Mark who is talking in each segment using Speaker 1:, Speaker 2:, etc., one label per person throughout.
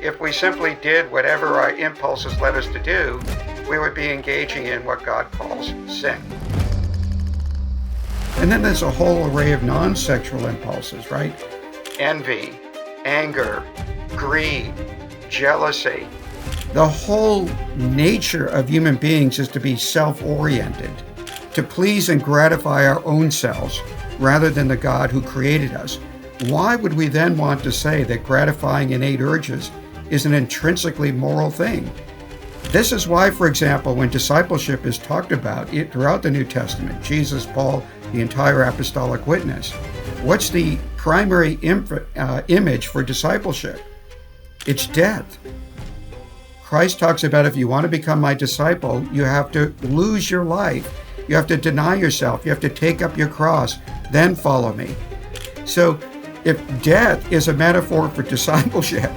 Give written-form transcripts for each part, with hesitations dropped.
Speaker 1: If we simply did whatever our impulses led us to do, we would be engaging in what God calls sin. And then there's a whole array of non-sexual impulses, right? Envy, anger, greed, jealousy. The whole nature of human beings is to be self-oriented, to please and gratify our own selves rather than the God who created us. Why would we then want to say that gratifying innate urges is an intrinsically moral thing? This is why, for example, when discipleship is talked about throughout the New Testament, Jesus, Paul, the entire apostolic witness, what's the primary image for discipleship? It's death. Christ talks about, if you want to become my disciple, you have to lose your life. You have to deny yourself. You have to take up your cross, then follow me. So if death is a metaphor for discipleship,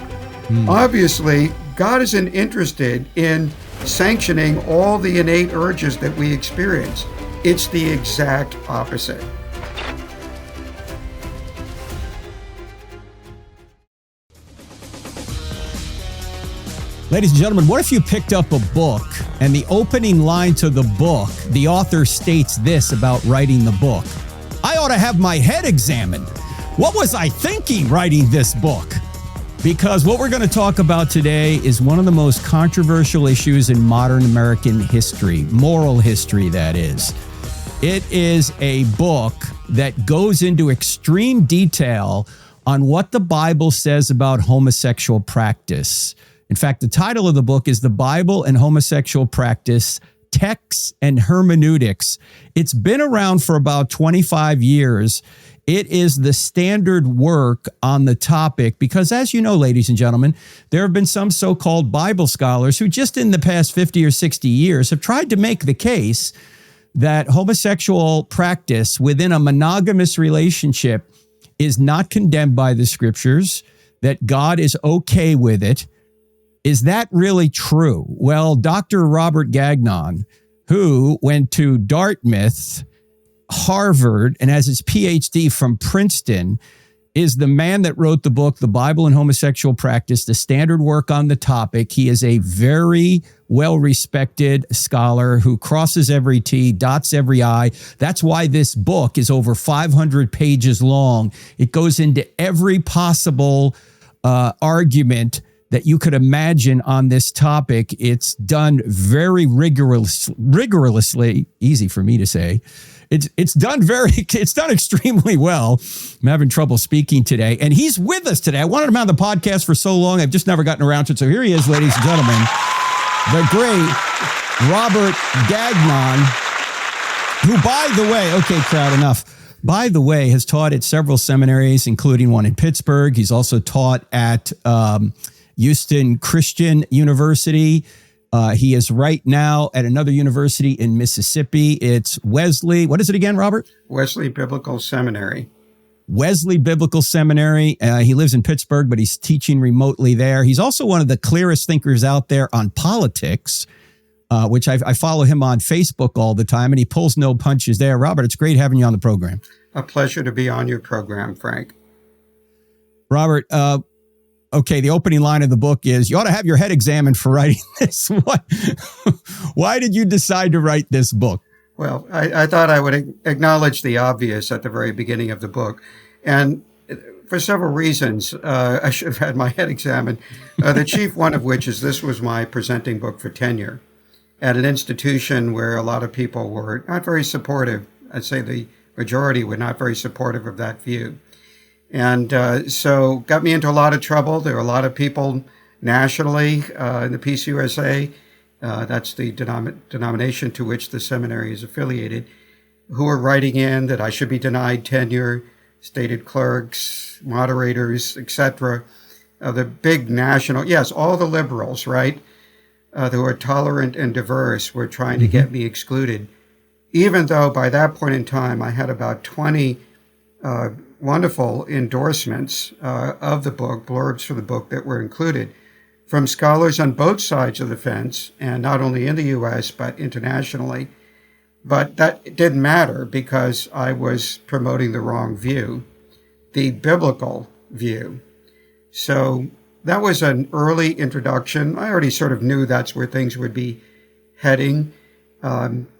Speaker 1: obviously God isn't interested in sanctioning all the innate urges that we experience. It's the exact opposite.
Speaker 2: Ladies and gentlemen, what if you picked up a book and the opening line to the book, the author states this about writing the book: I ought to have my head examined. What was I thinking writing this book? Because what we're going to talk about today is one of the most controversial issues in modern American history, moral history, that is. It is a book that goes into extreme detail on what the Bible says about homosexual practice. In fact, the title of the book is The Bible and Homosexual Practice, Texts and Hermeneutics. It's been around for about 25 years. It is the standard work on the topic because, as you know, ladies and gentlemen, there have been some so-called Bible scholars who just in the past 50 or 60 years have tried to make the case that homosexual practice within a monogamous relationship is not condemned by the scriptures, that God is okay with it. Is that really true? Well, Dr. Robert Gagnon, who went to Dartmouth, Harvard, and has his PhD from Princeton, is the man that wrote the book, The Bible and Homosexual Practice, the standard work on the topic. He is a very well-respected scholar who crosses every T, dots every I. That's why this book is over 500 pages long. It goes into every possible argument that you could imagine on this topic. It's done very rigorously, easy for me to say. It's done extremely well. I'm having trouble speaking today. And he's with us today. I wanted him on the podcast for so long. I've just never gotten around to it. So here he is, ladies and gentlemen, the great Robert Gagnon, who, by the way, okay, crowd, enough. By the way, has taught at several seminaries, including one in Pittsburgh. He's also taught at Houston Christian University. He is right now at another university in Mississippi. It's Wesley. What is it again, Robert?
Speaker 1: Wesley Biblical Seminary.
Speaker 2: Wesley Biblical Seminary. He lives in Pittsburgh, but he's teaching remotely there. He's also one of the clearest thinkers out there on politics, which I follow him on Facebook all the time, and he pulls no punches there. Robert, it's great having you on the program.
Speaker 1: A pleasure to be on your program, Frank.
Speaker 2: Robert, okay, the opening line of the book is, you ought to have your head examined for writing this. Why did you decide to write this book?
Speaker 1: Well, I thought I would acknowledge the obvious at the very beginning of the book. And for several reasons, I should have had my head examined. The chief one of which is this was my presenting book for tenure at an institution where a lot of people were not very supportive. I'd say the majority were not very supportive of that view. And so got me into a lot of trouble. There were a lot of people nationally in the PCUSA, that's the denomination to which the seminary is affiliated, who were writing in that I should be denied tenure, stated clerks, moderators, etc. The big national, yes, all the liberals, right, who are tolerant and diverse were trying to get me excluded, even though by that point in time I had about 20 wonderful endorsements of the book, blurbs for the book that were included from scholars on both sides of the fence, and not only in the U.S., but internationally. But that didn't matter because I was promoting the wrong view, the biblical view. So that was an early introduction. I already sort of knew that's where things would be heading.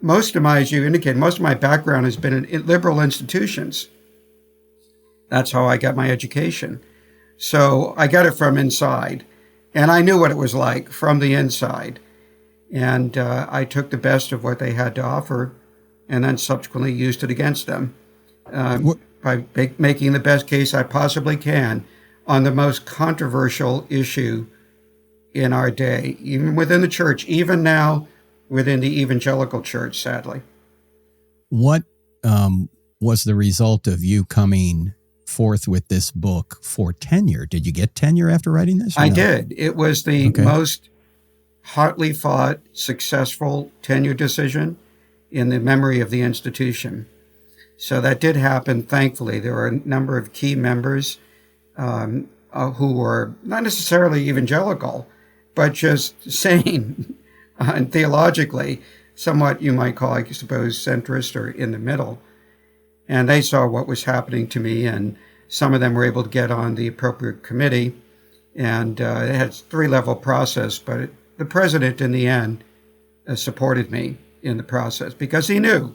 Speaker 1: Most of my, as you indicated, most of my background has been in liberal institutions. That's how I got my education. So I got it from inside, and I knew what it was like from the inside. And I took the best of what they had to offer and then subsequently used it against them by making the best case I possibly can on the most controversial issue in our day, even within the church, even now within the evangelical church, sadly.
Speaker 2: What was the result of you coming forth with this book for tenure? Did you get tenure after writing this?
Speaker 1: I did. It was the most hotly fought, successful tenure decision in the memory of the institution. So that did happen, thankfully. There were a number of key members who were not necessarily evangelical, but just sane and theologically, somewhat you might call, I suppose, centrist or in the middle. And they saw what was happening to me, and some of them were able to get on the appropriate committee. And it had a 3-level process, but the president in the end supported me in the process because he knew,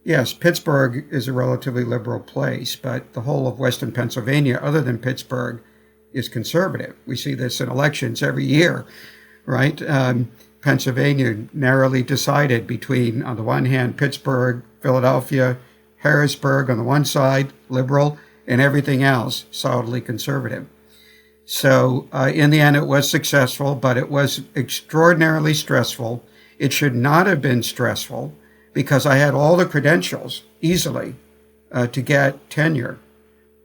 Speaker 1: yes, Pittsburgh is a relatively liberal place, but the whole of Western Pennsylvania, other than Pittsburgh, is conservative. We see this in elections every year, right? Pennsylvania narrowly decided between, on the one hand, Pittsburgh, Philadelphia, Harrisburg on the one side, liberal, and everything else solidly conservative. So in the end, it was successful, but it was extraordinarily stressful. It should not have been stressful because I had all the credentials easily to get tenure.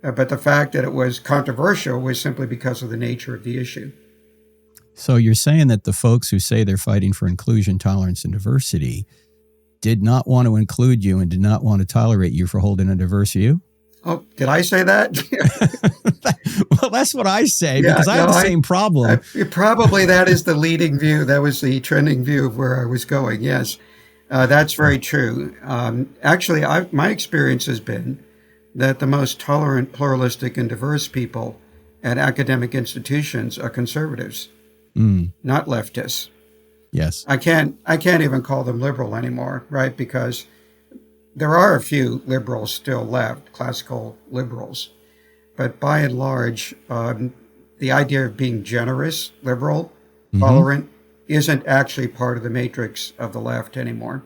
Speaker 1: But the fact that it was controversial was simply because of the nature of the issue.
Speaker 2: So you're saying that the folks who say they're fighting for inclusion, tolerance, and diversity did not want to include you and did not want to tolerate you for holding a diverse view?
Speaker 1: Oh, did I say that?
Speaker 2: Well, that's what I say because I have the same problem.
Speaker 1: Probably that is the leading view. That was the trending view of where I was going. Yes, that's very true. Actually, my experience has been that the most tolerant, pluralistic, and diverse people at academic institutions are conservatives, not leftists.
Speaker 2: Yes.
Speaker 1: I can't even call them liberal anymore, right? Because there are a few liberals still left, classical liberals. But by and large, the idea of being generous, liberal, tolerant, isn't actually part of the matrix of the left anymore.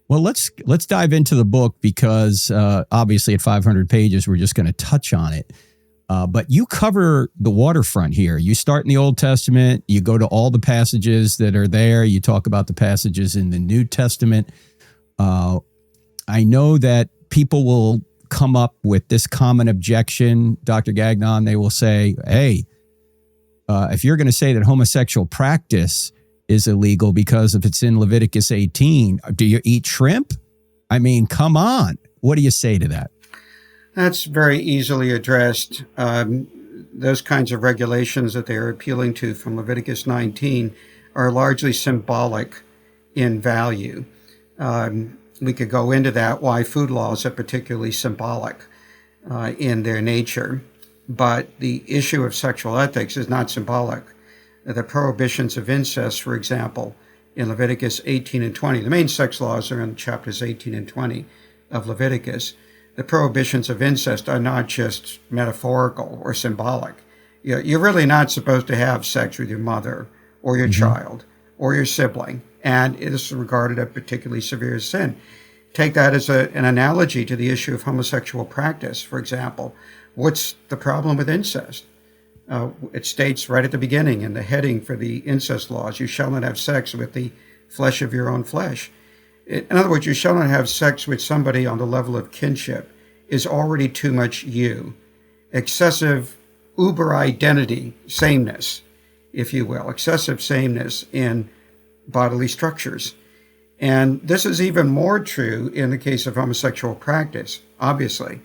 Speaker 2: Well, let's dive into the book because obviously at 500 pages, we're just going to touch on it. But you cover the waterfront here. You start in the Old Testament. You go to all the passages that are there. You talk about the passages in the New Testament. I know that people will come up with this common objection, Dr. Gagnon. They will say, hey, if you're going to say that homosexual practice is illegal because if it's in Leviticus 18, do you eat shrimp? I mean, come on. What do you say to that?
Speaker 1: That's very easily addressed. Those kinds of regulations that they are appealing to from Leviticus 19 are largely symbolic in value. We could go into that, why food laws are particularly symbolic in their nature. But the issue of sexual ethics is not symbolic. The prohibitions of incest, for example, in Leviticus 18 and 20, the main sex laws are in chapters 18 and 20 of Leviticus. The prohibitions of incest are not just metaphorical or symbolic. You're really not supposed to have sex with your mother or your child or your sibling, and it is regarded a particularly severe sin. Take that as an analogy to the issue of homosexual practice, for example. What's the problem with incest? It states right at the beginning in the heading for the incest laws, you shall not have sex with the flesh of your own flesh. In other words, you shall not have sex with somebody on the level of kinship is already too much you. Excessive uber identity, sameness, if you will, excessive sameness in bodily structures. And this is even more true in the case of homosexual practice, obviously.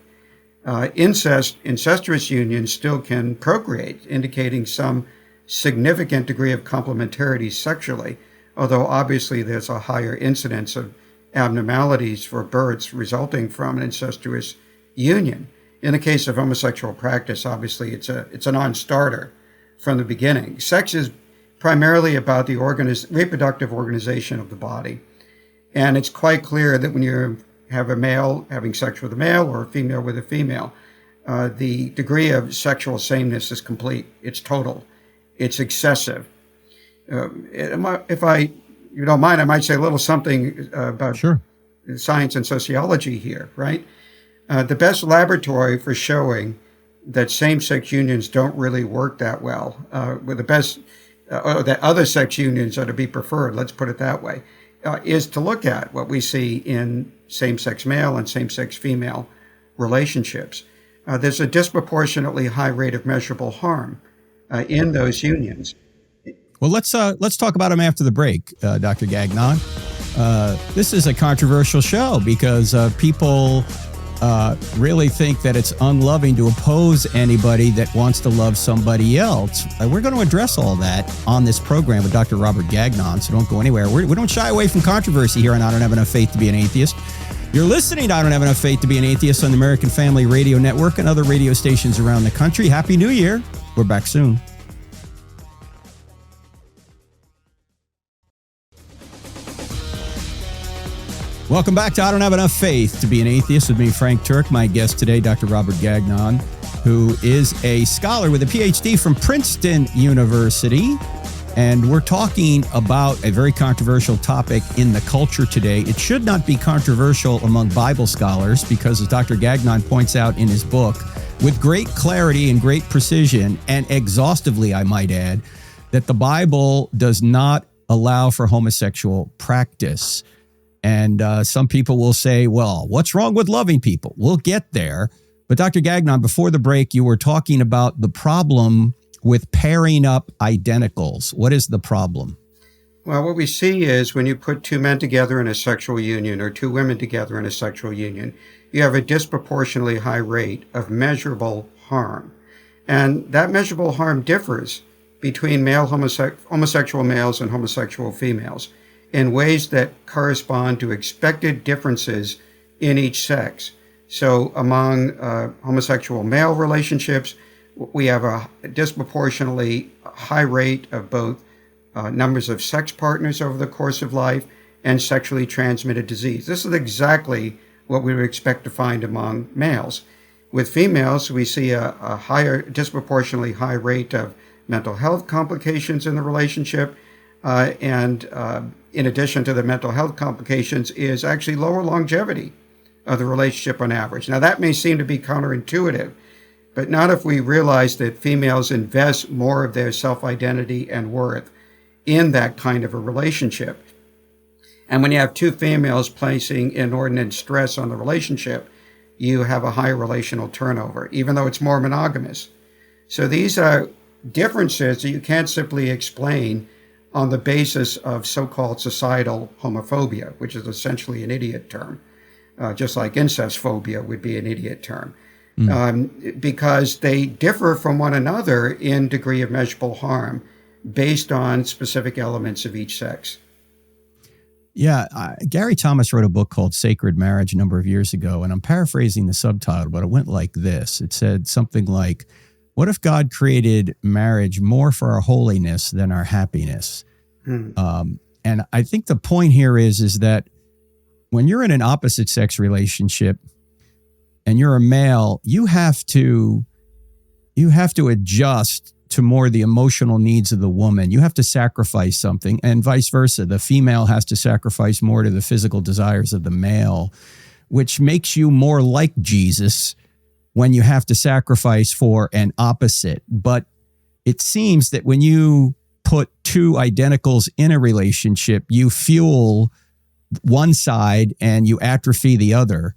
Speaker 1: Incestuous unions still can procreate, indicating some significant degree of complementarity sexually, although obviously there's a higher incidence of abnormalities for births resulting from an incestuous union. In the case of homosexual practice, obviously it's a non-starter from the beginning. Sex is primarily about the reproductive organization of the body. And it's quite clear that when you have a male having sex with a male or a female with a female, the degree of sexual sameness is complete. It's total. It's excessive. If you don't mind, I might say a little something about science and sociology here, right? The best laboratory for showing that same-sex unions don't really work that well, with the best, or that other sex unions are to be preferred, let's put it that way, is to look at what we see in same-sex male and same-sex female relationships. There's a disproportionately high rate of measurable harm in those unions.
Speaker 2: Well, let's talk about them after the break, Dr. Gagnon. This is a controversial show because people really think that it's unloving to oppose anybody that wants to love somebody else. We're going to address all that on this program with Dr. Robert Gagnon, so don't go anywhere. We don't shy away from controversy here on I Don't Have Enough Faith to Be an Atheist. You're listening to I Don't Have Enough Faith to Be an Atheist on the American Family Radio Network and other radio stations around the country. Happy New Year. We're back soon. Welcome back to I Don't Have Enough Faith to Be an Atheist with me, Frank Turek. My guest today, Dr. Robert Gagnon, who is a scholar with a PhD from Princeton University. And we're talking about a very controversial topic in the culture today. It should not be controversial among Bible scholars because, as Dr. Gagnon points out in his book, with great clarity and great precision, and exhaustively, I might add, that the Bible does not allow for homosexual practice. And some people will say, well, what's wrong with loving people? We'll get there. But Dr. Gagnon, before the break, you were talking about the problem with pairing up identicals. What is the problem?
Speaker 1: Well, what we see is when you put two men together in a sexual union or two women together in a sexual union, you have a disproportionately high rate of measurable harm. And that measurable harm differs between homosexual males and homosexual females in ways that correspond to expected differences in each sex. So among homosexual male relationships, we have a disproportionately high rate of both numbers of sex partners over the course of life and sexually transmitted disease. This is exactly what we would expect to find among males. With females, we see a disproportionately high rate of mental health complications in the relationship, and in addition to the mental health complications is actually lower longevity of the relationship on average. Now, that may seem to be counterintuitive, but not if we realize that females invest more of their self-identity and worth in that kind of a relationship. And when you have two females placing inordinate stress on the relationship, you have a higher relational turnover, even though it's more monogamous. So these are differences that you can't simply explain on the basis of so-called societal homophobia, which is essentially an idiot term, just like incest phobia would be an idiot term, because they differ from one another in degree of measurable harm based on specific elements of each sex.
Speaker 2: Yeah, Gary Thomas wrote a book called Sacred Marriage a number of years ago, and I'm paraphrasing the subtitle, but it went like this. It said something like, what if God created marriage more for our holiness than our happiness? And I think the point here is that when you're in an opposite sex relationship and you're a male, you have to adjust to more the emotional needs of the woman. You have to sacrifice something, and vice versa. The female has to sacrifice more to the physical desires of the male, which makes you more like Jesus when you have to sacrifice for an opposite. But it seems that when you put two identicals in a relationship, you fuel one side and you atrophy the other.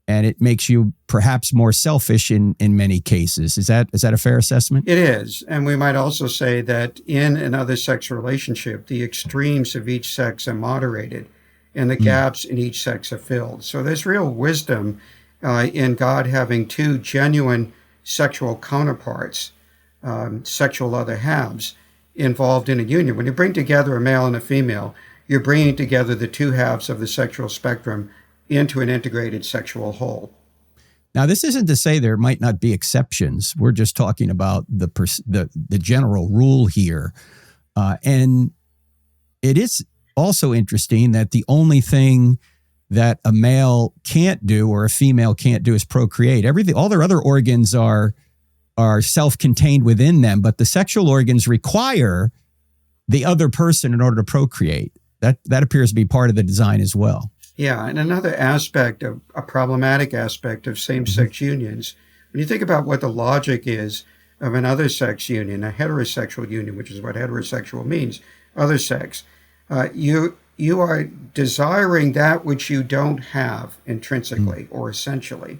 Speaker 2: And it makes you perhaps more selfish in many cases. Is that a fair assessment?
Speaker 1: It is. And we might also say that in another sex relationship, the extremes of each sex are moderated and the gaps in each sex are filled. So there's real wisdom in God having two genuine sexual counterparts, sexual other halves, involved in a union. When you bring together a male and a female, you're bringing together the two halves of the sexual spectrum into an integrated sexual whole.
Speaker 2: Now, this isn't to say there might not be exceptions. We're just talking about the general rule here. And it is also interesting that the only thing that a male can't do or a female can't do is procreate. Everything, all their other organs are self-contained within them, but the sexual organs require the other person in order to procreate. That appears to be part of the design as well.
Speaker 1: Yeah, and another aspect of a problematic aspect of same-sex unions, when you think about what the logic is of an other-sex union, a heterosexual union, which is what heterosexual means, other sex, you are desiring that which you don't have intrinsically or essentially.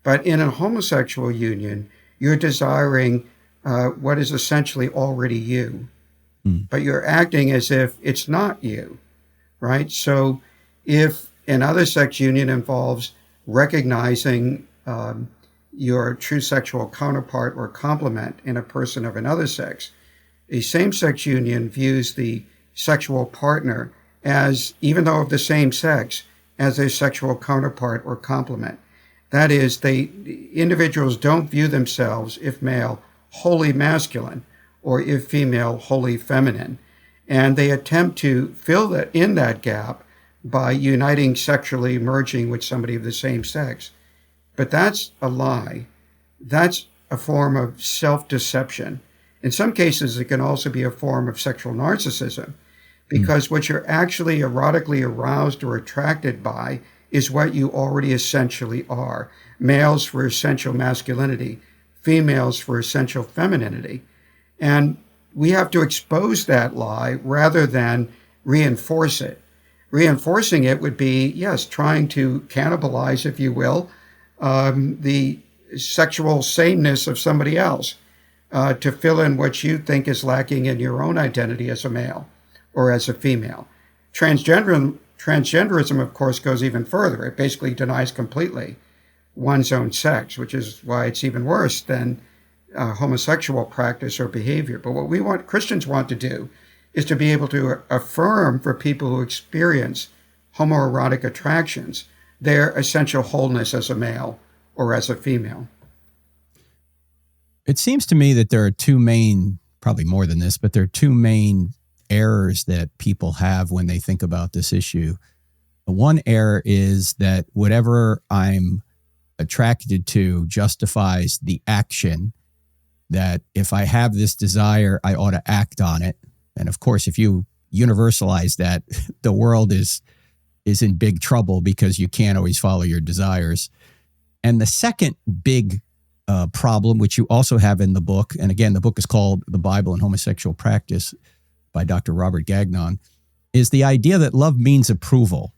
Speaker 1: But in a homosexual union, you're desiring what is essentially already you, but you're acting as if it's not you, right? So if an other sex union involves recognizing your true sexual counterpart or complement in a person of another sex, a same-sex union views the sexual partner as, even though of the same sex, as a sexual counterpart or complement. That is, individuals don't view themselves, if male, wholly masculine, or if female, wholly feminine. And they attempt to fill in that gap by uniting sexually, merging with somebody of the same sex. But that's a lie. That's a form of self-deception. In some cases, it can also be a form of sexual narcissism, because what you're actually erotically aroused or attracted by is what you already essentially are. Males for essential masculinity, females for essential femininity. And we have to expose that lie rather than reinforce it. Reinforcing it would be, yes, trying to cannibalize, if you will, the sexual sameness of somebody else to fill in what you think is lacking in your own identity as a male or as a female. Transgenderism, of course, goes even further. It basically denies completely one's own sex, which is why it's even worse than homosexual practice or behavior. But what Christians want to do is to be able to affirm for people who experience homoerotic attractions their essential wholeness as a male or as a female.
Speaker 2: It seems to me that there are two main, probably more than this, but there are two main errors that people have when they think about this issue. The one error is that whatever I'm attracted to justifies the action, that if I have this desire, I ought to act on it. And of course, if you universalize that, the world is in big trouble because you can't always follow your desires. And the second big problem, which you also have in the book, and again, the book is called The Bible and Homosexual Practice by Dr. Robert Gagnon, is the idea that love means approval.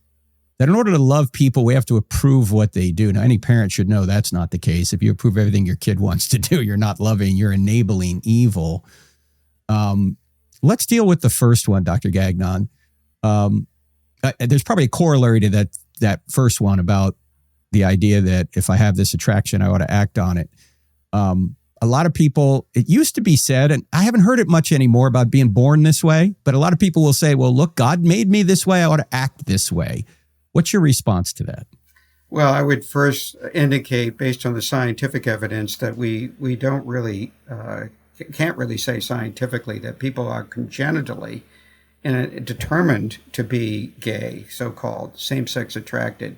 Speaker 2: That in order to love people, we have to approve what they do. Now, any parent should know that's not the case. If you approve everything your kid wants to do, you're not loving, you're enabling evil. Let's deal with the first one, Dr. Gagnon. There's probably a corollary to that first one about the idea that if I have this attraction, I ought to act on it. A lot of people, it used to be said, and I haven't heard it much anymore about being born this way, but a lot of people will say, well, look, God made me this way. I ought to act this way. What's your response to that?
Speaker 1: Well, I would first indicate, based on the scientific evidence, that we don't really, can't really say scientifically that people are congenitally determined to be gay, so-called same-sex attracted.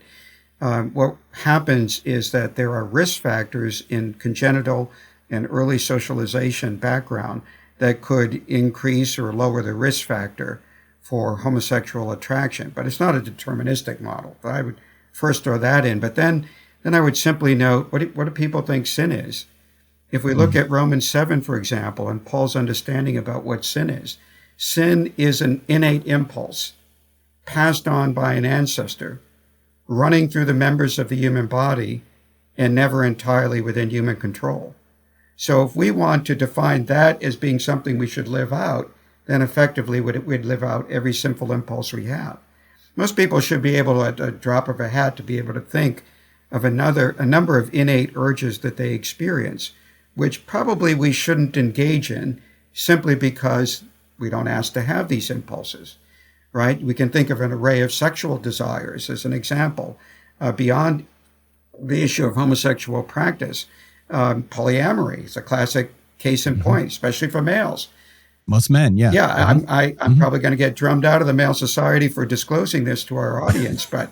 Speaker 1: What happens is that there are risk factors in congenital and early socialization background that could increase or lower the risk factor for homosexual attraction. But it's not a deterministic model. But I would first throw that in. But then I would simply note, what do people think sin is? If we look at Romans 7, for example, and Paul's understanding about what sin is an innate impulse passed on by an ancestor, running through the members of the human body and never entirely within human control. So if we want to define that as being something we should live out, then effectively we'd live out every sinful impulse we have. Most people should be able, at a drop of a hat, to be able to think of a number of innate urges that they experience, which probably we shouldn't engage in simply because we don't ask to have these impulses, right? We can think of an array of sexual desires as an example, beyond the issue of homosexual practice. Polyamory is a classic case in point, especially for males.
Speaker 2: Most men, yeah.
Speaker 1: Yeah, I'm probably going to get drummed out of the male society for disclosing this to our audience, but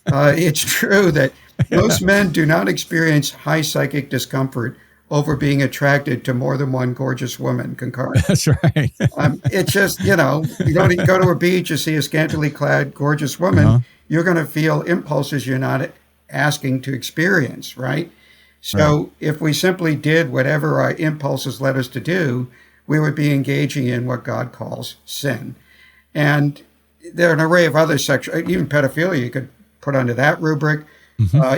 Speaker 1: it's true that most men do not experience high psychic discomfort over being attracted to more than one gorgeous woman concurrently.
Speaker 2: That's right.
Speaker 1: It's just, you go to a beach, you see a scantily clad gorgeous woman, you're going to feel impulses you're not asking to experience, right? So if we simply did whatever our impulses led us to do, we would be engaging in what God calls sin. And there are an array of other sexual, even pedophilia you could put under that rubric,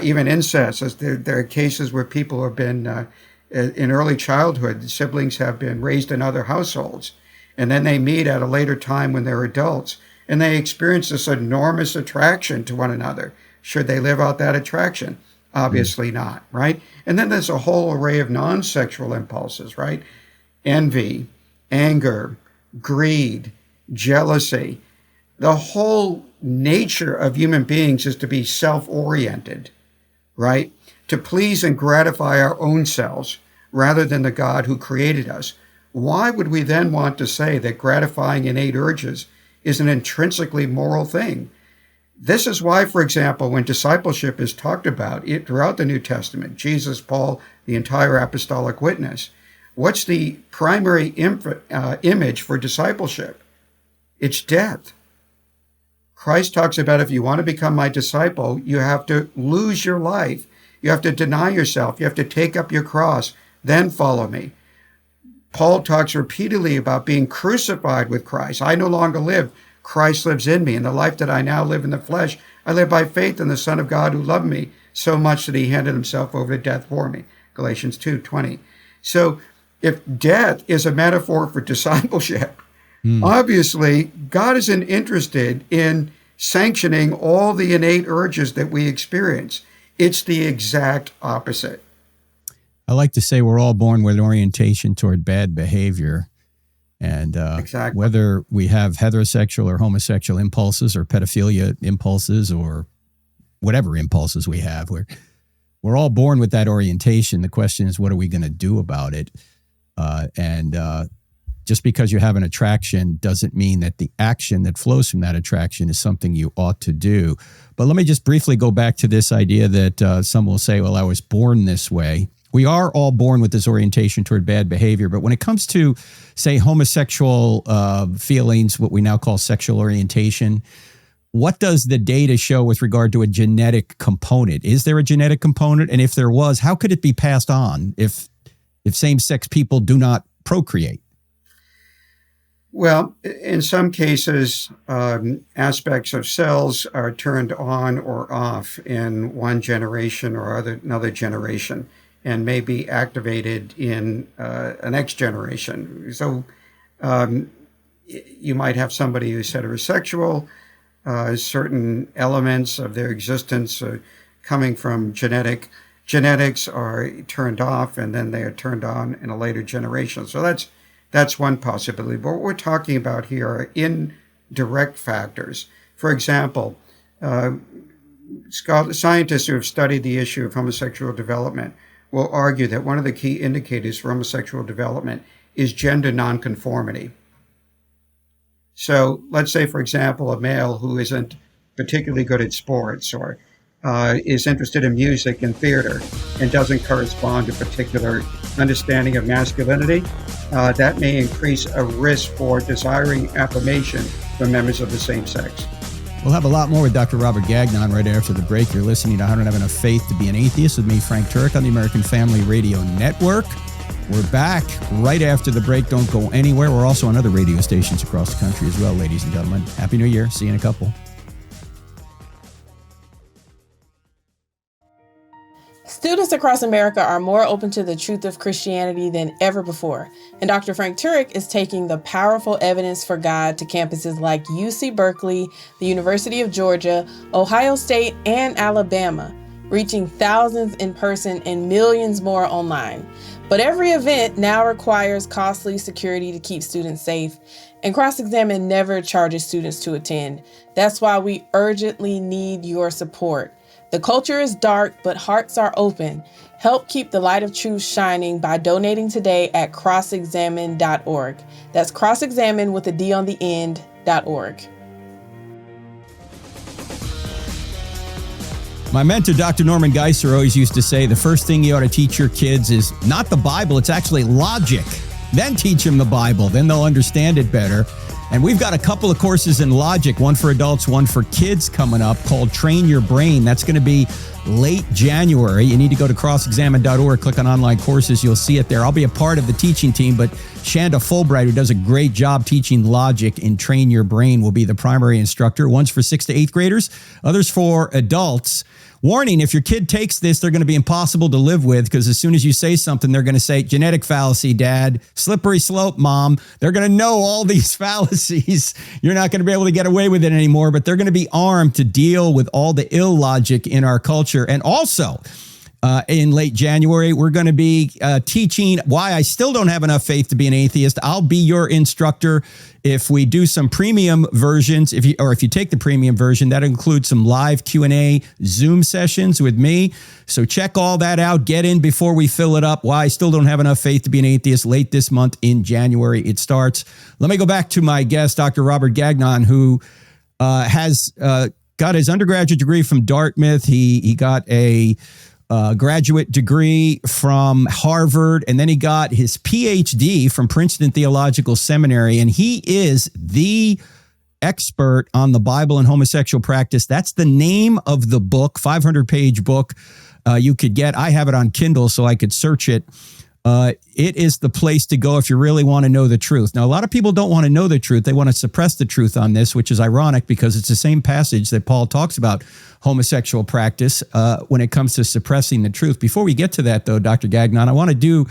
Speaker 1: even incest. There are cases where people have been, in early childhood, siblings have been raised in other households, and then they meet at a later time when they're adults, and they experience this enormous attraction to one another. Should they live out that attraction? Obviously not, right? And then there's a whole array of non-sexual impulses, right? Envy, anger, greed, jealousy. The whole nature of human beings is to be self-oriented, right? To please and gratify our own selves rather than the God who created us. Why would we then want to say that gratifying innate urges is an intrinsically moral thing? This is why, for example, when discipleship is talked about throughout the New Testament, Jesus, Paul, the entire apostolic witness, what's the primary image for discipleship? It's death. Christ talks about if you want to become my disciple, you have to lose your life. You have to deny yourself. You have to take up your cross, then follow me. Paul talks repeatedly about being crucified with Christ. I no longer live. Christ lives in me. In the life that I now live in the flesh, I live by faith in the Son of God who loved me so much that he handed himself over to death for me. Galatians 2:20. So if death is a metaphor for discipleship, obviously God isn't interested in sanctioning all the innate urges that we experience. It's the exact opposite.
Speaker 2: I like to say we're all born with an orientation toward bad behavior. And
Speaker 1: Exactly.
Speaker 2: whether we have heterosexual or homosexual impulses or pedophilia impulses or whatever impulses we have, we're all born with that orientation. The question is, what are we going to do about it? And just because you have an attraction doesn't mean that the action that flows from that attraction is something you ought to do. But let me just briefly go back to this idea that some will say, well, I was born this way. We are all born with this orientation toward bad behavior. But when it comes to, say, homosexual feelings, what we now call sexual orientation, what does the data show with regard to a genetic component? Is there a genetic component? And if there was, how could it be passed on if same-sex people do not procreate?
Speaker 1: Well, in some cases, aspects of cells are turned on or off in one generation or another generation, and may be activated in a next generation. So you might have somebody who's heterosexual, certain elements of their existence coming from genetics are turned off, and then they are turned on in a later generation. So that's one possibility. But what we're talking about here are indirect factors. For example, scientists who have studied the issue of homosexual development will argue that one of the key indicators for homosexual development is gender nonconformity. So let's say, for example, a male who isn't particularly good at sports or is interested in music and theater and doesn't correspond to a particular understanding of masculinity, that may increase a risk for desiring affirmation from members of the same sex.
Speaker 2: We'll have a lot more with Dr. Robert Gagnon right after the break. You're listening to I Don't Have Enough Faith to Be an Atheist with me, Frank Turek, on the American Family Radio Network. We're back right after the break. Don't go anywhere. We're also on other radio stations across the country as well, ladies and gentlemen. Happy New Year. See you in a couple.
Speaker 3: Students across America are more open to the truth of Christianity than ever before, and Dr. Frank Turek is taking the powerful evidence for God to campuses like UC Berkeley, the University of Georgia, Ohio State, and Alabama, reaching thousands in person and millions more online. But every event now requires costly security to keep students safe, and Cross-Examine never charges students to attend. That's why we urgently need your support. The culture is dark, but hearts are open. Help keep the light of truth shining by donating today at crossexamine.org. That's crossexamine with a D on the end.org.
Speaker 2: My mentor, Dr. Norman Geisler, always used to say the first thing you ought to teach your kids is not the Bible, it's actually logic. Then teach them the Bible, then they'll understand it better. And we've got a couple of courses in logic, one for adults, one for kids coming up called Train Your Brain. That's going to be late January. You need to go to crossexamine.org, click on online courses. You'll see it there. I'll be a part of the teaching team, but Shanda Fulbright, who does a great job teaching logic in Train Your Brain, will be the primary instructor. One's for 6th to 8th graders, others for adults. Warning, if your kid takes this, they're going to be impossible to live with, because as soon as you say something, they're going to say, genetic fallacy, Dad, slippery slope, Mom. They're going to know all these fallacies. You're not going to be able to get away with it anymore, but they're going to be armed to deal with all the illogic in our culture. And also, in late January, we're going to be teaching why I still don't have enough faith to be an atheist. I'll be your instructor if we do some premium versions. If you take the premium version, that includes some live Q&A Zoom sessions with me. So check all that out. Get in before we fill it up. Why I still don't have enough faith to be an atheist. Late this month in January, it starts. Let me go back to my guest, Dr. Robert Gagnon, who has got his undergraduate degree from Dartmouth. He got a graduate degree from Harvard, and then he got his PhD from Princeton Theological Seminary, and he is the expert on the Bible and homosexual practice. That's the name of the book, 500-page book you could get. I have it on Kindle, so I could search it. It is the place to go if you really want to know the truth. Now, a lot of people don't want to know the truth. They want to suppress the truth on this, which is ironic because it's the same passage that Paul talks about homosexual practice when it comes to suppressing the truth. Before we get to that, though, Dr. Gagnon, I want to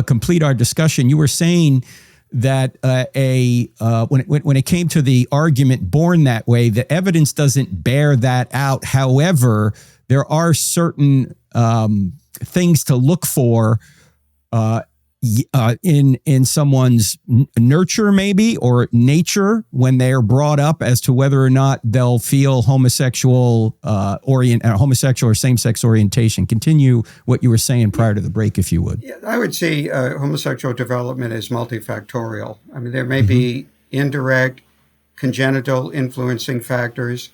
Speaker 2: complete our discussion. You were saying that when it came to the argument born that way, the evidence doesn't bear that out. However, there are certain things to look for in someone's nurture, maybe, or nature, when they are brought up as to whether or not they'll feel homosexual or same-sex orientation. Continue what you were saying prior to the break, if you would.
Speaker 1: Yeah, I would say homosexual development is multifactorial. I mean, there may be indirect, congenital influencing factors,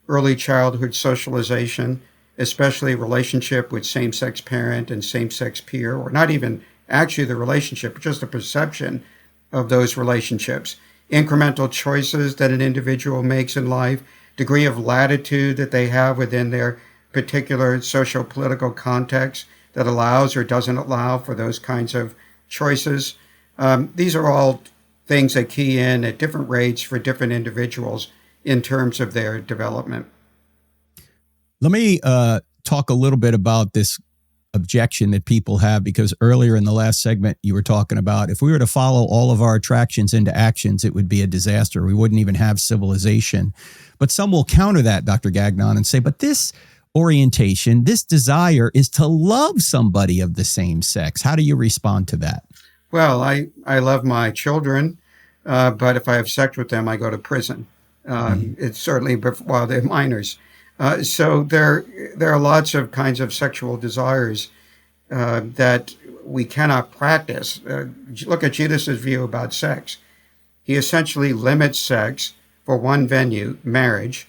Speaker 1: early childhood socialization, especially relationship with same-sex parent and same-sex peer, or not even actually the relationship, but just the perception of those relationships, incremental choices that an individual makes in life, degree of latitude that they have within their particular socio-political context that allows or doesn't allow for those kinds of choices. These are all things that key in at different rates for different individuals in terms of their development.
Speaker 2: Let me talk a little bit about this objection that people have, because earlier in the last segment you were talking about if we were to follow all of our attractions into actions, it would be a disaster. We wouldn't even have civilization. But some will counter that, Dr. Gagnon, and say, but this orientation, this desire is to love somebody of the same sex. How do you respond to that?
Speaker 1: Well, I love my children, but if I have sex with them, I go to prison. It's certainly while they're minors. So there are lots of kinds of sexual desires that we cannot practice. Look at Jesus' view about sex. He essentially limits sex for one venue, marriage,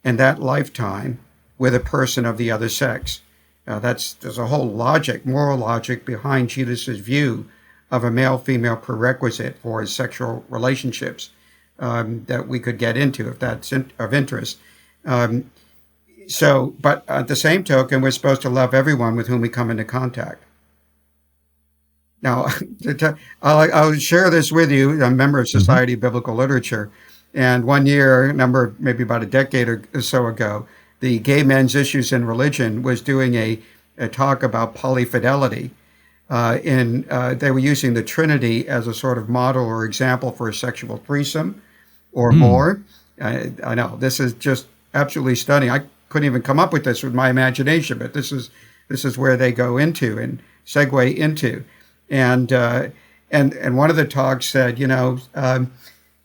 Speaker 1: and that lifetime with a person of the other sex. There's a whole logic, moral logic behind Jesus' view of a male-female prerequisite for sexual relationships that we could get into if that's of interest. But at the same token, we're supposed to love everyone with whom we come into contact. Now, I'll share this with you. I'm a member of Society of Biblical Literature. And one year, maybe about a decade or so ago, the Gay Men's Issues in Religion was doing a talk about polyfidelity. They were using the Trinity as a sort of model or example for a sexual threesome or more. I know, this is just absolutely stunning. I couldn't even come up with this with my imagination, but this is where they go into and segue into. And one of the talks said,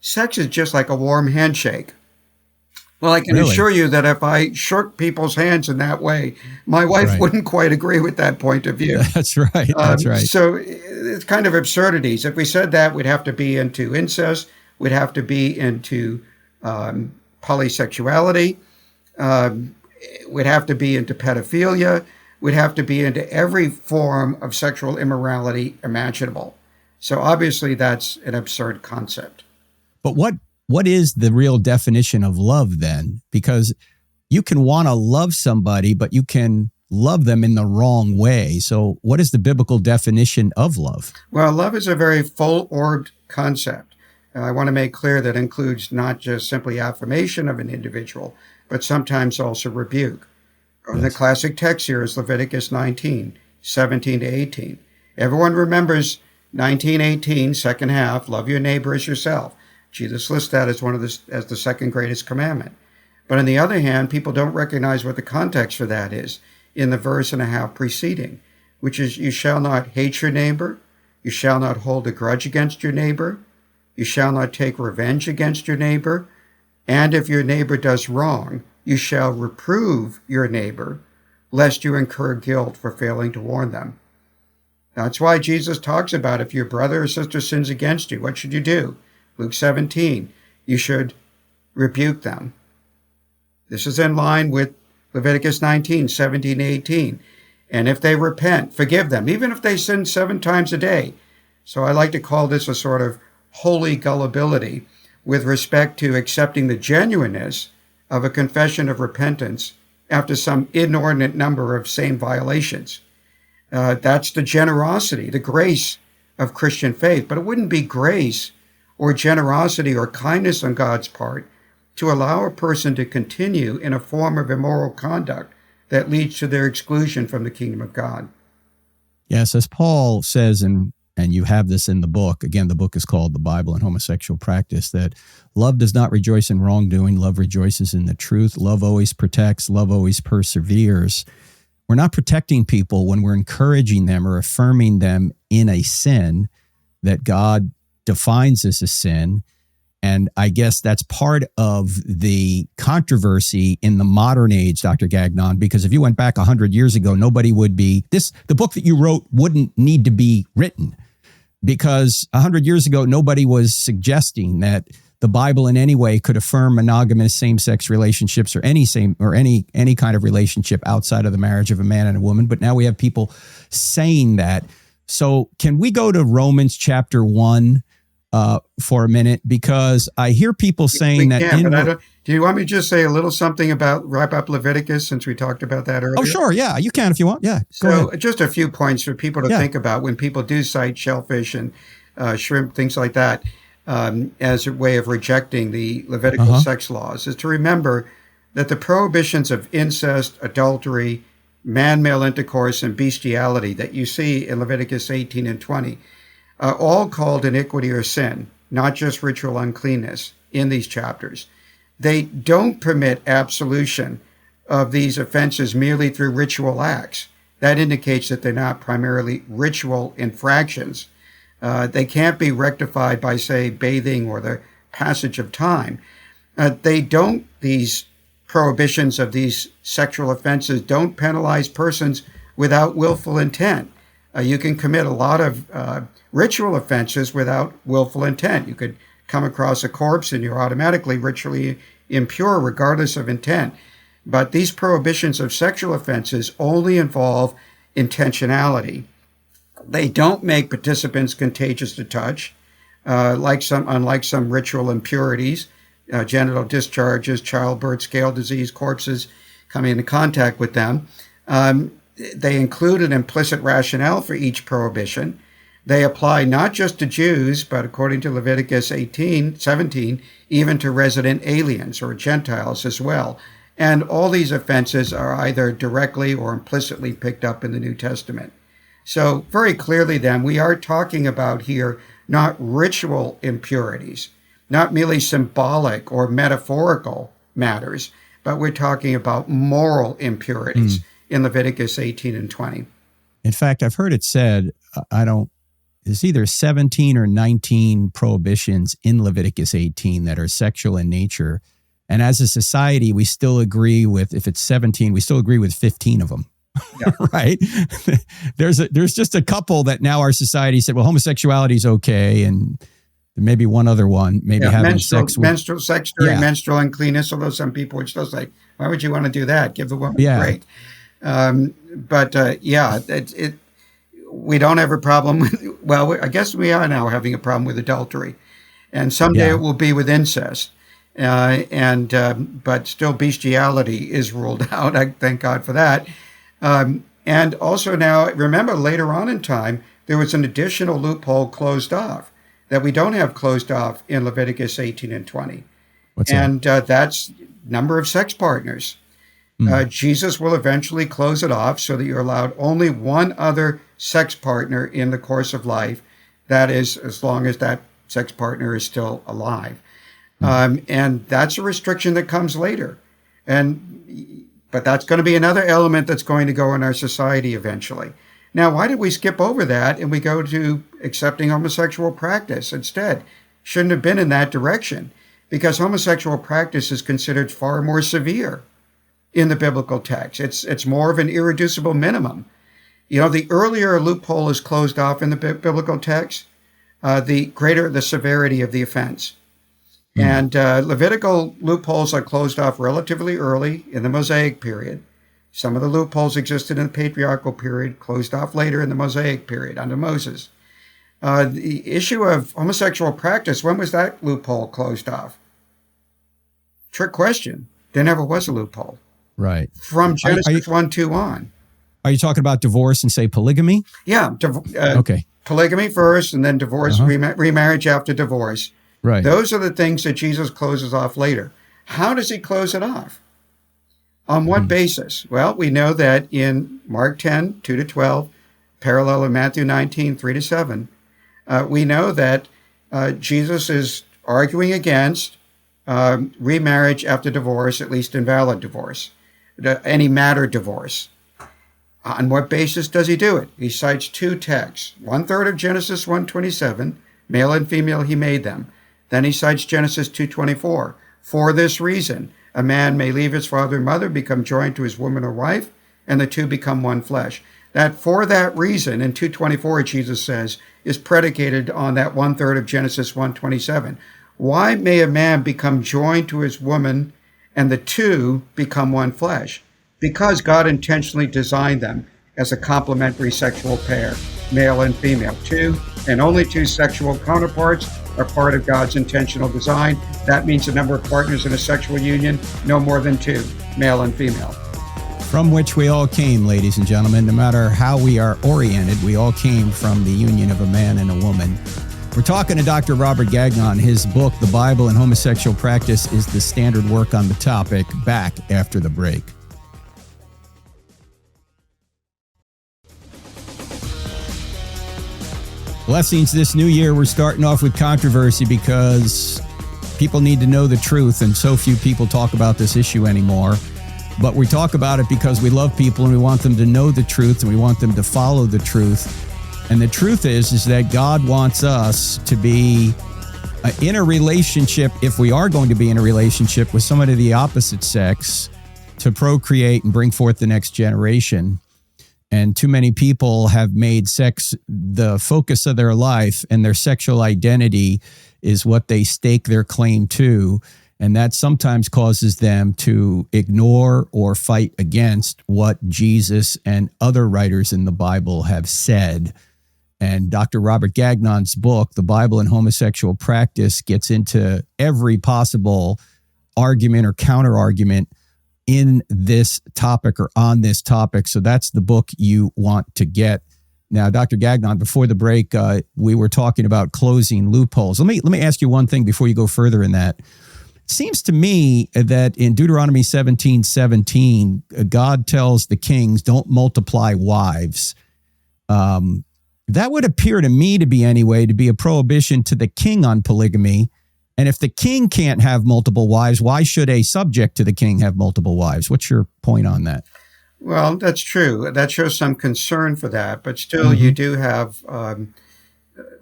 Speaker 1: sex is just like a warm handshake. Well, I can
Speaker 2: Really?
Speaker 1: assure you that if I shook people's hands in that way, my wife
Speaker 2: Right.
Speaker 1: wouldn't quite agree with that point of view.
Speaker 2: That's right. That's right.
Speaker 1: So it's kind of absurdities. If we said that, we'd have to be into incest, we'd have to be into polysexuality, we'd have to be into pedophilia, we'd have to be into every form of sexual immorality imaginable. So obviously that's an absurd concept.
Speaker 2: But what is the real definition of love then? Because you can want to love somebody, but you can love them in the wrong way. So what is the biblical definition of love?
Speaker 1: Well, love is a very full-orbed concept. I want to make clear that includes not just simply affirmation of an individual, but sometimes also rebuke. Yes. The classic text here is Leviticus 19, 17 to 18. Everyone remembers 19:18, second half, love your neighbor as yourself. Jesus lists that as as the second greatest commandment. But on the other hand, people don't recognize what the context for that is in the verse and a half preceding, which is, you shall not hate your neighbor, you shall not hold a grudge against your neighbor, you shall not take revenge against your neighbor, and if your neighbor does wrong, you shall reprove your neighbor, lest you incur guilt for failing to warn them. That's why Jesus talks about if your brother or sister sins against you, what should you do? Luke 17, you should rebuke them. This is in line with Leviticus 19, 17, 18. And if they repent, forgive them, even if they sin 7 times a day. So I like to call this a sort of holy gullibility with respect to accepting the genuineness of a confession of repentance after some inordinate number of same violations. That's the generosity, the grace of Christian faith. But it wouldn't be grace or generosity or kindness on God's part to allow a person to continue in a form of immoral conduct that leads to their exclusion from the kingdom of God.
Speaker 2: Yes, as Paul says, and you have this in the book, again, the book is called The Bible and Homosexual Practice, that love does not rejoice in wrongdoing, love rejoices in the truth, love always protects, love always perseveres. We're not protecting people when we're encouraging them or affirming them in a sin that God defines as a sin. And I guess that's part of the controversy in the modern age, Dr. Gagnon, because if you went back 100 years ago, nobody would be the book that you wrote wouldn't need to be written, because 100 years ago, nobody was suggesting that the Bible in any way could affirm monogamous same-sex relationships or any kind of relationship outside of the marriage of a man and a woman. But now we have people saying that. So can we go to Romans chapter 1 for a minute? Because I hear people saying that.
Speaker 1: Do you want me to just say a little something wrap up Leviticus, since we talked about that earlier?
Speaker 2: Oh, sure. Yeah, you can if you want. Yeah.
Speaker 1: So just a few points for people to think about when people do cite shellfish and shrimp, things like that, as a way of rejecting the Levitical sex laws, is to remember that the prohibitions of incest, adultery, man-male intercourse, and bestiality that you see in Leviticus 18 and 20 are all called iniquity or sin, not just ritual uncleanness in these chapters. They don't permit absolution of these offenses merely through ritual acts. That indicates that they're not primarily ritual infractions. They can't be rectified by, say, bathing or the passage of time. These prohibitions of these sexual offenses don't penalize persons without willful intent. You can commit a lot of ritual offenses without willful intent. You could come across a corpse and you're automatically ritually impure regardless of intent. But these prohibitions of sexual offenses only involve intentionality. They don't make participants contagious to touch, unlike some ritual impurities, genital discharges, childbirth, scale disease, corpses coming into contact with them. They include an implicit rationale for each prohibition. They apply not just to Jews, but according to Leviticus 17, even to resident aliens or Gentiles as well. And all these offenses are either directly or implicitly picked up in the New Testament. So very clearly then, we are talking about here not ritual impurities, not merely symbolic or metaphorical matters, but we're talking about moral impurities in Leviticus 18 and 20.
Speaker 2: In fact, I've heard it said, it's either 17 or 19 prohibitions in Leviticus 18 that are sexual in nature. And as a society, we still agree with, if it's 17, we still agree with 15 of them.
Speaker 1: Yeah.
Speaker 2: Right? There's just a couple that now our society said, well, homosexuality is okay. And maybe one other one, maybe having
Speaker 1: menstrual sex during menstrual uncleanness, although some people would still say, why would you want to do that? Give the woman a break. We don't have a problem with, well, I guess we are now having a problem with adultery. And someday it will be with incest. But still bestiality is ruled out. I thank God for that. And also now, remember, later on in time, there was an additional loophole closed off that we don't have closed off in Leviticus 18 and 20.
Speaker 2: What's
Speaker 1: that? That's number of sex partners. Jesus will eventually close it off so that you're allowed only one other sex partner in the course of life. That is, as long as that sex partner is still alive. And that's a restriction that comes later. But that's going to be another element that's going to go in our society eventually. Now, why did we skip over that and we go to accepting homosexual practice instead? Shouldn't have been in that direction, because homosexual practice is considered far more severe in the biblical text. It's more of an irreducible minimum. You know, the earlier a loophole is closed off in the biblical text, the greater the severity of the offense. And Levitical loopholes are closed off relatively early in the Mosaic period. Some of the loopholes existed in the patriarchal period, closed off later in the Mosaic period under Moses. The issue of homosexual practice, when was that loophole closed off? Trick question. There never was a loophole.
Speaker 2: Right.
Speaker 1: From Genesis 1:2 on.
Speaker 2: Are you talking about divorce and, say, polygamy?
Speaker 1: Yeah.
Speaker 2: Okay.
Speaker 1: Polygamy first, and then divorce, remarriage after divorce.
Speaker 2: Right.
Speaker 1: Those are the things that Jesus closes off later. How does he close it off? On what basis? Well, we know that in Mark 10, 2-12, parallel in Matthew 19, 3-7, we know that Jesus is arguing against remarriage after divorce, at least invalid divorce, any matter divorce. On what basis does he do it? He cites two texts. 1/3 of Genesis 1:27, male and female he made them. Then he cites Genesis 2:24. For this reason, a man may leave his father and mother, become joined to his woman or wife, and the two become one flesh. That for that reason, in 2:24, Jesus says, is predicated on that 1/3 of Genesis 1:27. Why may a man become joined to his woman and the two become one flesh? Because God intentionally designed them as a complementary sexual pair, male and female. Two and only two sexual counterparts are part of God's intentional design. That means the number of partners in a sexual union, no more than two, male and female.
Speaker 2: From which we all came, ladies and gentlemen. No matter how we are oriented, we all came from the union of a man and a woman. We're talking to Dr. Robert Gagnon. His book, The Bible and Homosexual Practice, is the standard work on the topic. Back after the break. Blessings this new year. We're starting off with controversy because people need to know the truth, and so few people talk about this issue anymore. But we talk about it because we love people and we want them to know the truth and we want them to follow the truth. And the truth is that God wants us to be in a relationship, if we are going to be in a relationship with somebody of the opposite sex, to procreate and bring forth the next generation. And too many people have made sex the focus of their life, and their sexual identity is what they stake their claim to. And that sometimes causes them to ignore or fight against what Jesus and other writers in the Bible have said. And Dr. Robert Gagnon's book, The Bible and Homosexual Practice, gets into every possible argument or counter-argument in this topic or on this topic. So that's the book you want to get. Now, Dr. Gagnon, before the break, we were talking about closing loopholes. Let me ask you one thing before you go further in that. It seems to me that in Deuteronomy 17:17, God tells the kings, don't multiply wives. That would appear to me to be a prohibition to the king on polygamy. And if the king can't have multiple wives, why should a subject to the king have multiple wives? What's your point on that?
Speaker 1: Well, that's true. That shows some concern for that. But still, you do have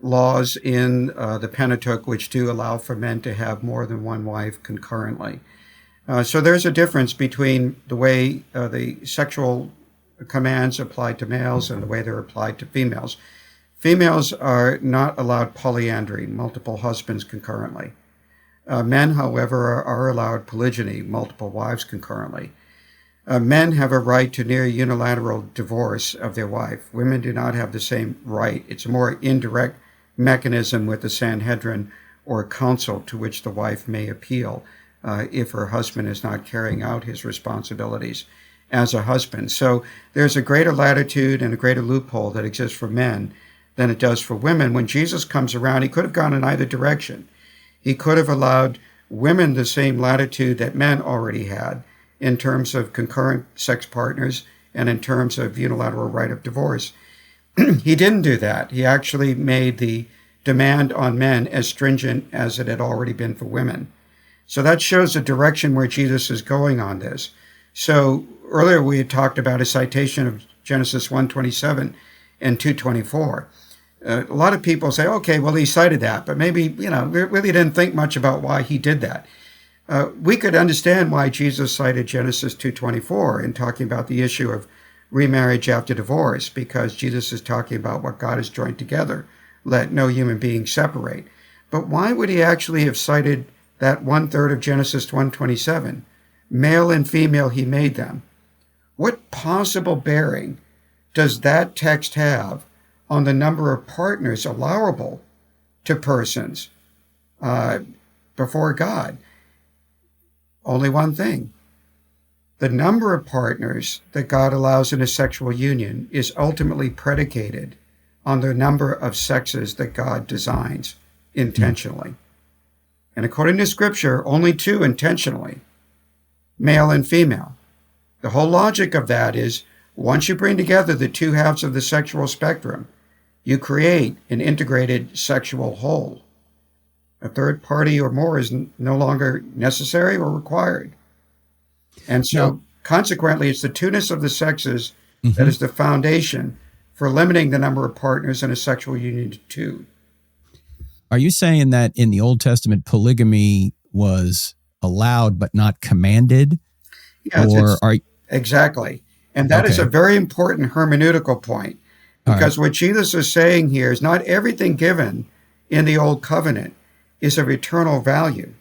Speaker 1: laws in the Pentateuch which do allow for men to have more than one wife concurrently. So there's a difference between the way the sexual commands apply to males and the way they're applied to females. Females are not allowed polyandry, multiple husbands concurrently. Men, however, are allowed polygyny, multiple wives concurrently. Men have a right to near unilateral divorce of their wife. Women do not have the same right. It's a more indirect mechanism with the Sanhedrin or council to which the wife may appeal if her husband is not carrying out his responsibilities as a husband. So there's a greater latitude and a greater loophole that exists for men than it does for women. When Jesus comes around, he could have gone in either direction. He could have allowed women the same latitude that men already had in terms of concurrent sex partners and in terms of unilateral right of divorce. He didn't do that. He actually made the demand on men as stringent as it had already been for women. So that shows the direction where Jesus is going on this. So earlier we had talked about a citation of Genesis 1:27 and 2:24. A lot of people say, okay, well, he cited that, but maybe, really didn't think much about why he did that. We could understand why Jesus cited Genesis 2:24 in talking about the issue of remarriage after divorce, because Jesus is talking about what God has joined together. Let no human being separate. But why would he actually have cited that 1/3 of Genesis 1:27? Male and female he made them. What possible bearing does that text have on the number of partners allowable to persons before God? Only one thing. The number of partners that God allows in a sexual union is ultimately predicated on the number of sexes that God designs intentionally. And according to Scripture, only 2 intentionally, male and female. The whole logic of that is once you bring together the two halves of the sexual spectrum, you create an integrated sexual whole. A third party or more is no longer necessary or required. And so, consequently, it's the two-ness of the sexes that is the foundation for limiting the number of partners in a sexual union to 2.
Speaker 2: Are you saying that in the Old Testament, polygamy was allowed but not commanded?
Speaker 1: Yes, exactly. And that is a very important hermeneutical point, because what Jesus is saying here is not everything given in the Old Covenant is of eternal value.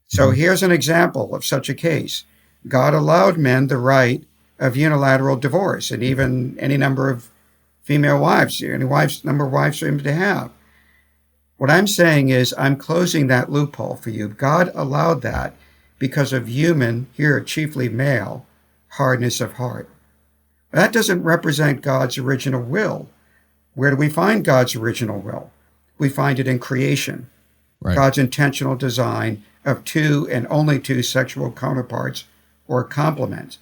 Speaker 1: So here's an example of such a case. God allowed men the right of unilateral divorce and even any number of female wives, number of wives for him to have. What I'm saying is I'm closing that loophole for you. God allowed that because of human, here chiefly male, hardness of heart. That doesn't represent God's original will. Where do we find God's original will? We find it in creation. Right. God's intentional design of 2 and only 2 sexual counterparts or complements.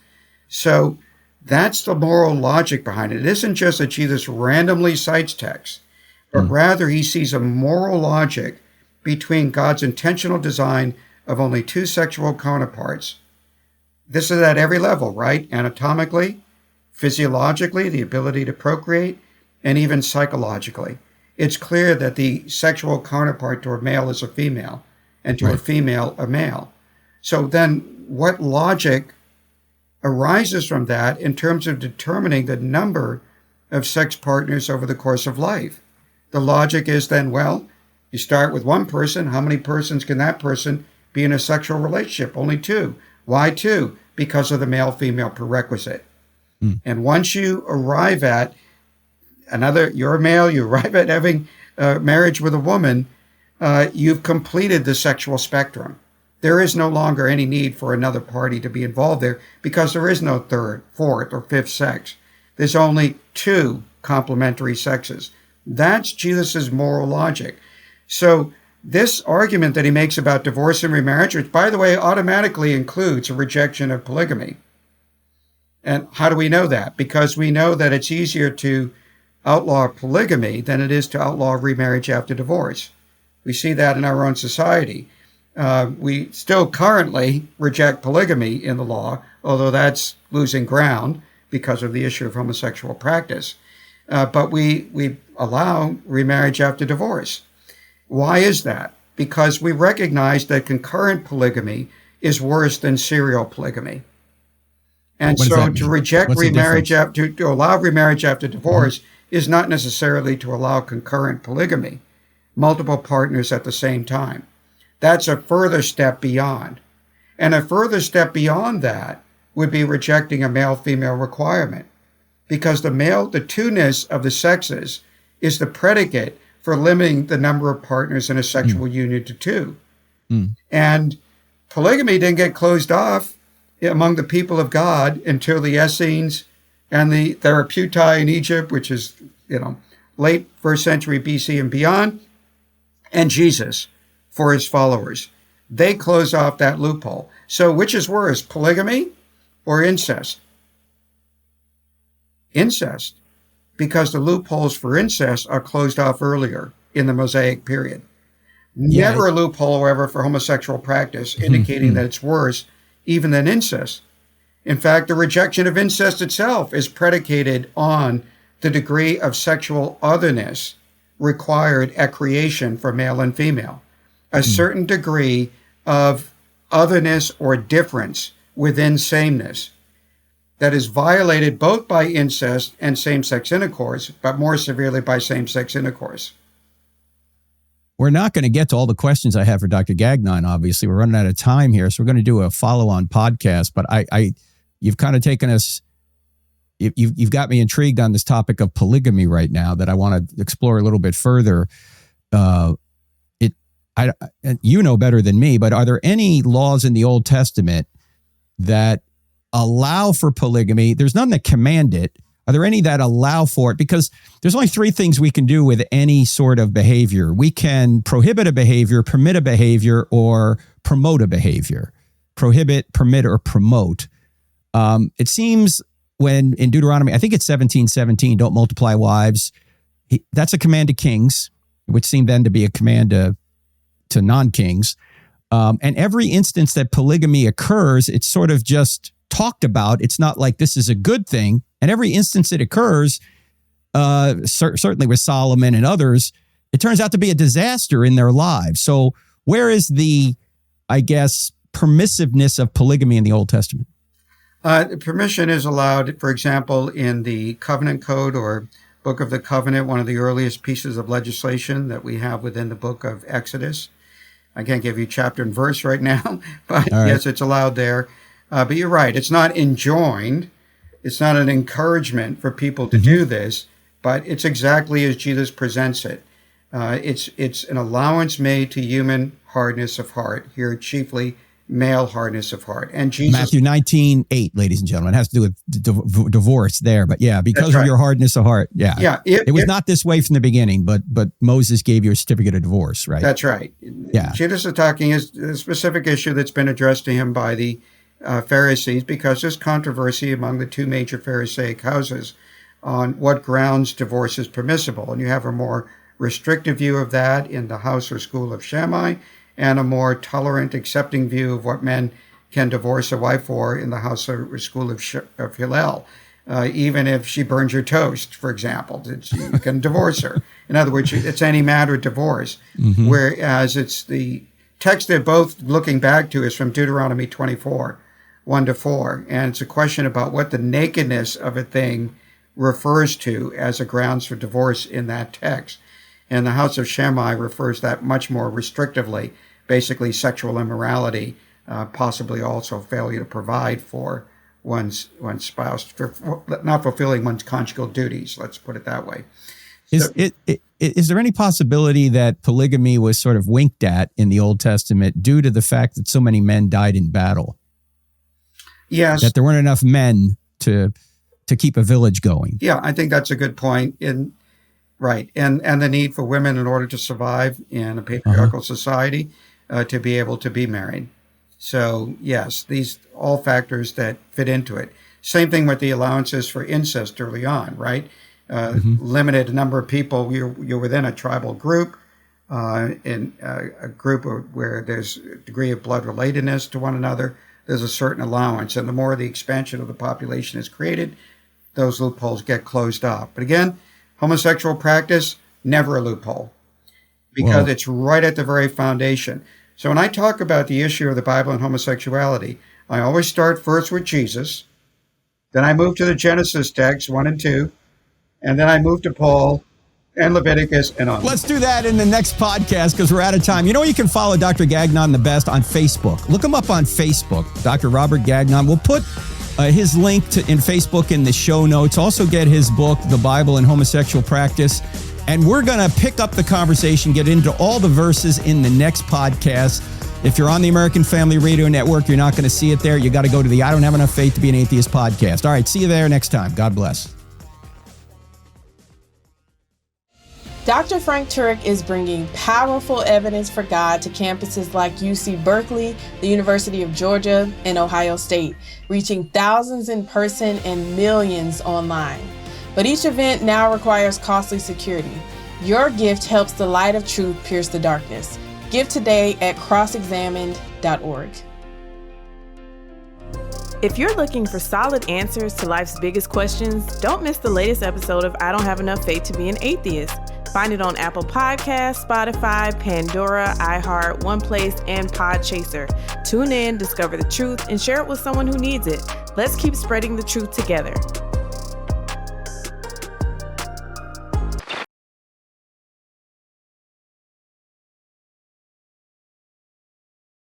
Speaker 1: So that's the moral logic behind it. It isn't just that Jesus randomly cites texts, but rather he sees a moral logic between God's intentional design of only 2 sexual counterparts. This is at every level, right? Anatomically, physiologically, the ability to procreate, and even psychologically. It's clear that the sexual counterpart to a male is a female, and to a female, a male. So then what logic arises from that in terms of determining the number of sex partners over the course of life? The logic is then, well, you start with one person. How many persons can that person be in a sexual relationship? Only 2. Why 2? Because of the male-female prerequisite. And once you arrive at you're a male, you arrive at having marriage with a woman, you've completed the sexual spectrum. There is no longer any need for another party to be involved there because there is no 3rd, 4th, or 5th sex. There's only 2 complementary sexes. That's Jesus's moral logic. So this argument that he makes about divorce and remarriage, which, by the way, automatically includes a rejection of polygamy. And how do we know that? Because we know that it's easier to outlaw polygamy than it is to outlaw remarriage after divorce. We see that in our own society. We still currently reject polygamy in the law, although that's losing ground because of the issue of homosexual practice. But we allow remarriage after divorce. Why is that? Because we recognize that concurrent polygamy is worse than serial polygamy. And
Speaker 2: What does
Speaker 1: so
Speaker 2: that
Speaker 1: to
Speaker 2: mean?
Speaker 1: reject
Speaker 2: What's the
Speaker 1: remarriage,
Speaker 2: difference?
Speaker 1: to allow remarriage after divorce is not necessarily to allow concurrent polygamy, multiple partners at the same time. That's a further step beyond. And a further step beyond that would be rejecting a male-female requirement, because the two-ness of the sexes is the predicate for limiting the number of partners in a sexual union to two. And polygamy didn't get closed off among the people of God until the Essenes and the Therapeutai in Egypt, which is, late first century BC and beyond, and Jesus for his followers. They closed off that loophole. So which is worse, polygamy or incest? Incest, because the loopholes for incest are closed off earlier in the Mosaic period.
Speaker 2: Yeah.
Speaker 1: Never a loophole, however, for homosexual practice, indicating that it's worse even than incest. In fact, the rejection of incest itself is predicated on the degree of sexual otherness required at creation for male and female. A certain degree of otherness or difference within sameness that is violated both by incest and same-sex intercourse, but more severely by same-sex intercourse.
Speaker 2: We're not going to get to all the questions I have for Dr. Gagnon, obviously. We're running out of time here, so we're going to do a follow-on podcast. But you've kind of taken us, you've got me intrigued on this topic of polygamy right now that I want to explore a little bit further. You know better than me, but are there any laws in the Old Testament that allow for polygamy? There's none that command it. Are there any that allow for it? Because there's only three things we can do with any sort of behavior. We can prohibit a behavior, permit a behavior, or promote a behavior. Prohibit, permit, or promote. It seems when in Deuteronomy, I think it's 17:17, don't multiply wives. That's a command to kings, which seemed then to be a command to non-kings. And every instance that polygamy occurs, it's sort of just talked about. It's not like this is a good thing. And every instance it occurs, certainly with Solomon and others, it turns out to be a disaster in their lives. So where is the, I guess, permissiveness of polygamy in the Old Testament?
Speaker 1: Permission is allowed, for example, in the Covenant Code or Book of the Covenant, one of the earliest pieces of legislation that we have within the book of Exodus. I can't give you chapter and verse right now, but yes, it's allowed there. But you're right, it's not enjoined. It's not an encouragement for people to do this, but it's exactly as Jesus presents it. It's an allowance made to human hardness of heart, here chiefly male hardness of heart. And Jesus,
Speaker 2: Matthew 19:8, ladies and gentlemen, it has to do with divorce there. But yeah, because of your hardness of heart. Yeah.
Speaker 1: Yeah.
Speaker 2: It was not this way from the beginning, but Moses gave you a certificate of divorce, right?
Speaker 1: That's right.
Speaker 2: Yeah.
Speaker 1: Jesus is talking is a specific issue that's been addressed to him by the Pharisees, because there's controversy among the two major Pharisaic houses on what grounds divorce is permissible. And you have a more restrictive view of that in the house or school of Shammai, and a more tolerant, accepting view of what men can divorce a wife for in the house or school of Hillel. Even if she burns your toast, for example, you can divorce her. In other words, it's any matter of divorce. Whereas it's the text they're both looking back to is from Deuteronomy 24, 1-4. And it's a question about what the nakedness of a thing refers to as a grounds for divorce in that text. And the house of Shammai refers that much more restrictively, basically sexual immorality, possibly also failure to provide for one's spouse, not fulfilling one's conjugal duties, let's put it that way.
Speaker 2: Is there any possibility that polygamy was sort of winked at in the Old Testament due to the fact that so many men died in battle?
Speaker 1: Yes.
Speaker 2: That there weren't enough men to keep a village going.
Speaker 1: Yeah, I think that's a good point. Right. And the need for women in order to survive in a patriarchal society to be able to be married. So, yes, these all factors that fit into it. Same thing with the allowances for incest early on, right? Limited number of people. You're within a tribal group, in a group where there's a degree of blood relatedness to one another. There's a certain allowance. And the more the expansion of the population is created, those loopholes get closed off. But again, homosexual practice, never a loophole, because it's right at the very foundation. So when I talk about the issue of the Bible and homosexuality, I always start first with Jesus. Then I move to the Genesis text, 1 and 2. And then I move to Paul and Leviticus and on.
Speaker 2: Let's do that in the next podcast because we're out of time. You know, you can follow Dr. Gagnon the best on Facebook. Look him up on Facebook, Dr. Robert Gagnon. We'll put his link in Facebook in the show notes. Also get his book, The Bible and Homosexual Practice. And we're going to pick up the conversation, get into all the verses in the next podcast. If you're on the American Family Radio Network, you're not going to see it there. You got to go to the I Don't Have Enough Faith to Be an Atheist podcast. All right, see you there next time. God bless.
Speaker 3: Dr. Frank Turek is bringing powerful evidence for God to campuses like UC Berkeley, the University of Georgia, and Ohio State, reaching thousands in person and millions online. But each event now requires costly security. Your gift helps the light of truth pierce the darkness. Give today at crossexamined.org. If you're looking for solid answers to life's biggest questions, don't miss the latest episode of I Don't Have Enough Faith to Be an Atheist. Find it on Apple Podcasts, Spotify, Pandora, iHeart, OnePlace, and Podchaser. Tune in, discover the truth, and share it with someone who needs it. Let's keep spreading the truth together.